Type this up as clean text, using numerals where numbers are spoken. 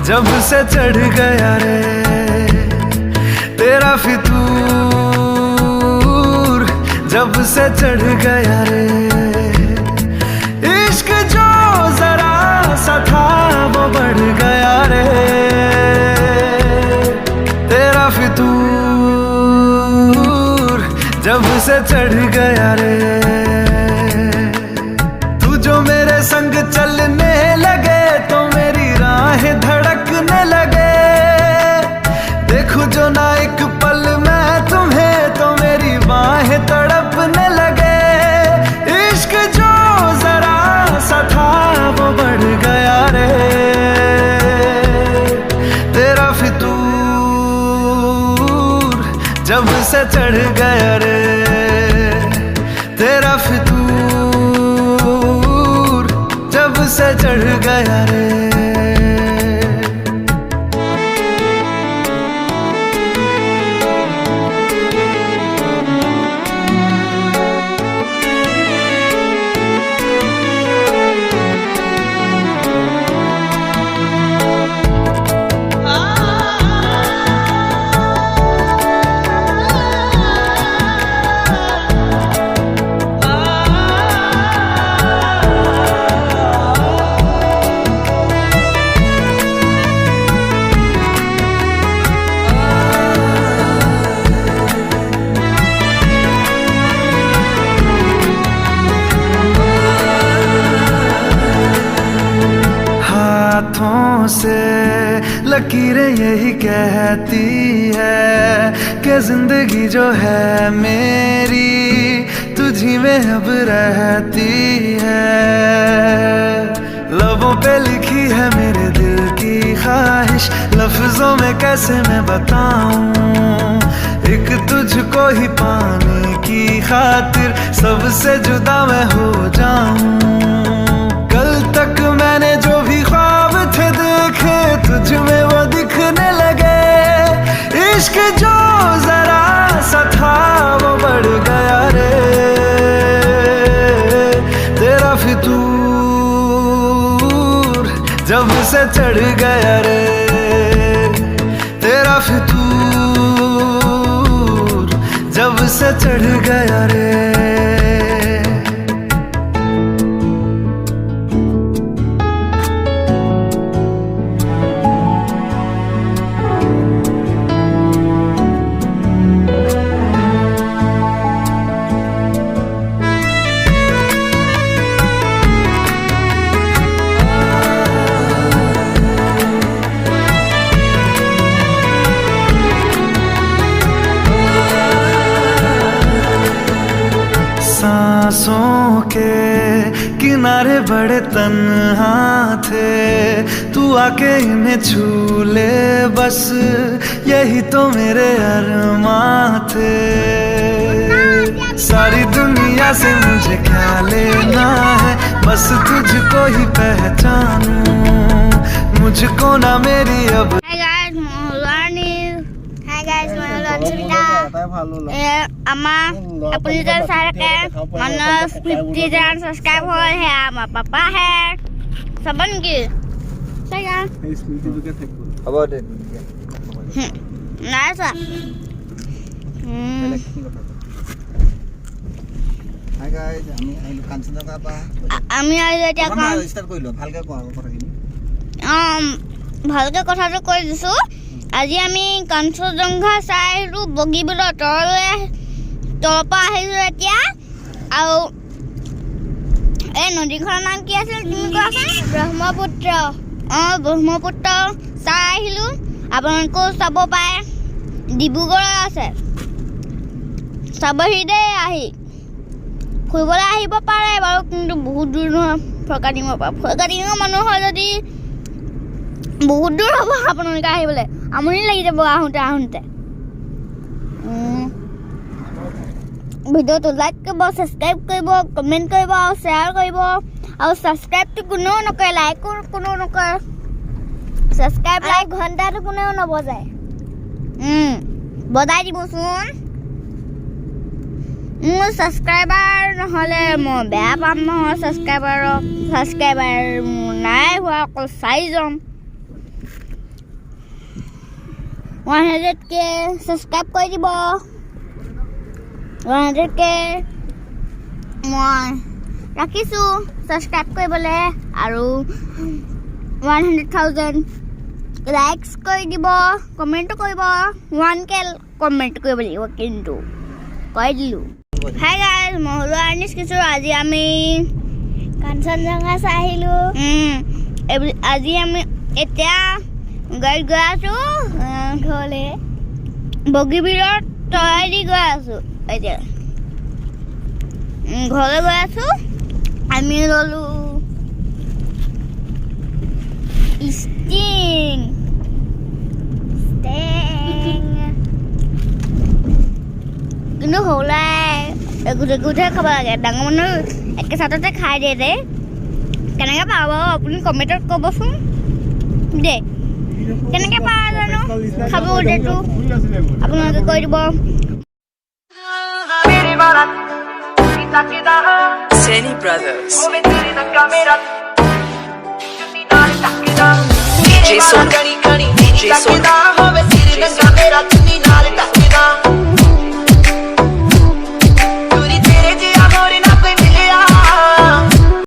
जब से चढ़ गया रे तेरा फितूर, जब से चढ़ गया रे इश्क जो जरा सा था वो बढ़ गया रे तेरा फितूर, जब से चढ़ गया रे। तू जो मेरे संग चलने लगे तो मेरी राहें धड़कने लगे, देखूं जो ना एक पल मैं तुम्हें तो मेरी बाहें तड़पने लगे। इश्क जो जरा सा था वो बढ़ गया रे तेरा फितूर, जब से चढ़ गया रे तेरा फितूर, जब से चढ़ गया रे। हाथों से लकीरें यही कहती है कि जिंदगी जो है मेरी तुझी में अब रहती है। लबों पे लिखी है मेरे दिल की ख्वाहिश, लफ्जों में कैसे मैं बताऊं, एक तुझको ही पाने की खातिर सबसे जुदा मैं हो जाऊं। कल तक मैंने जो भी ख्वाब थे देखे तुझ में वो दिखने लगे, इश्क जो जरा सा था वो बढ़ गया रे तेरा फितूर, जब से चढ़ गया रे तेरा फितूर, जब से चढ़ गया रे। सांसों के किनारे बड़े तन्हा थे, तू आके इन्हें छू ले बस यही तो मेरे अरमां थे। सारी दुनिया से मुझे क्या लेना है, बस तुझको ही पहचानूं, मुझको ना मेरी अब। আপুনি যে চাই থাকে মানুহ 50,000 সাবস্ক্রাইব হয় হে আমার পাপা হে চাব নেকি হ'ব দে নাই চোৱা আমি এতিয়া ভালকে কথাটো কৈ দিছোঁ। আজি আমি কাঞ্চনজংঘা চাই আহিলোঁ, বগীবিলৰ তললৈ তলৰ পৰা আহিলোঁ এতিয়া। আৰু এই নদীখনৰ নাম কি আছিল তুমি কোৱাচোন? ব্ৰহ্মপুত্ৰ। ব্ৰহ্মপুত্ৰ চাই আহিলোঁ, আপোনালোকেও চাব পাৰে। ডিব্ৰুগড় আছে, চাবহি দেই। আহি ফুৰিবলৈ আহিব পাৰে বাৰু, কিন্তু বহুত দূৰ নহয় ফৰকাটিঙৰ পৰা। ফৰকাটিঙৰ মানুহ হয় যদি বহুত দূৰ হ'ব আপোনালোকে আহিবলৈ, আমনি লাগি যাব আহোঁতে আহোঁতে। ভিডিঅ'টো লাইক কৰিব, ছাবস্ক্ৰাইব কৰিব, কমেণ্ট কৰিব আৰু শ্বেয়াৰ কৰিব। আৰু ছাবস্ক্ৰাইবটো কোনেও নকৰে, লাইকো কোনেও নকৰে। ছাবস্ক্ৰাইব লাইক ঘণ্টাটো কোনেও নবজায়, বজাই দিবচোন। মোৰ ছাবস্ক্ৰাইবাৰ নহ'লে মই বেয়া পাম নহয়। ছাবস্ক্ৰাইবাৰ মোৰ নাই হোৱা, অকল 4জন। 100K ছাবস্ক্ৰাইব কৰি দিব 100K মই ৰাখিছোঁ ছাবস্ক্ৰাইব কৰিবলৈ আৰু 100,000 লাইকছ কৰি দিব কমেণ্টো কৰিব 1K কমেণ্ট কৰিব লাগিব কিন্তু কৈ দিলোঁ হাই গাইজ মই হ'লো আৰ্নিছ কিশোৰ আজি আমি কাঞ্চনজংঘা চাই আহিলোঁ আজি আমি এতিয়া গাড়ীত গৈ আছোঁ ঘৰলৈ বগীবিলত তলেদি গৈ আছোঁ এতিয়া ঘৰলৈ গৈ আছোঁ আমি ল'লোঁ ষ্টিং কিন্তু সৰুলাই গোটে গোটে খাব লাগে ডাঙৰ মানুহ একেচাটতে খাই দিয়ে যে কেনেকৈ পাব আপুনি কমেণ্টত ক'বচোন দেই কেনেকৈ পায় জানো খাব গোটেইটো আপোনালোকে কৈ দিব Seni Brothers DJ Sonu DJ Sonu DJ Sonu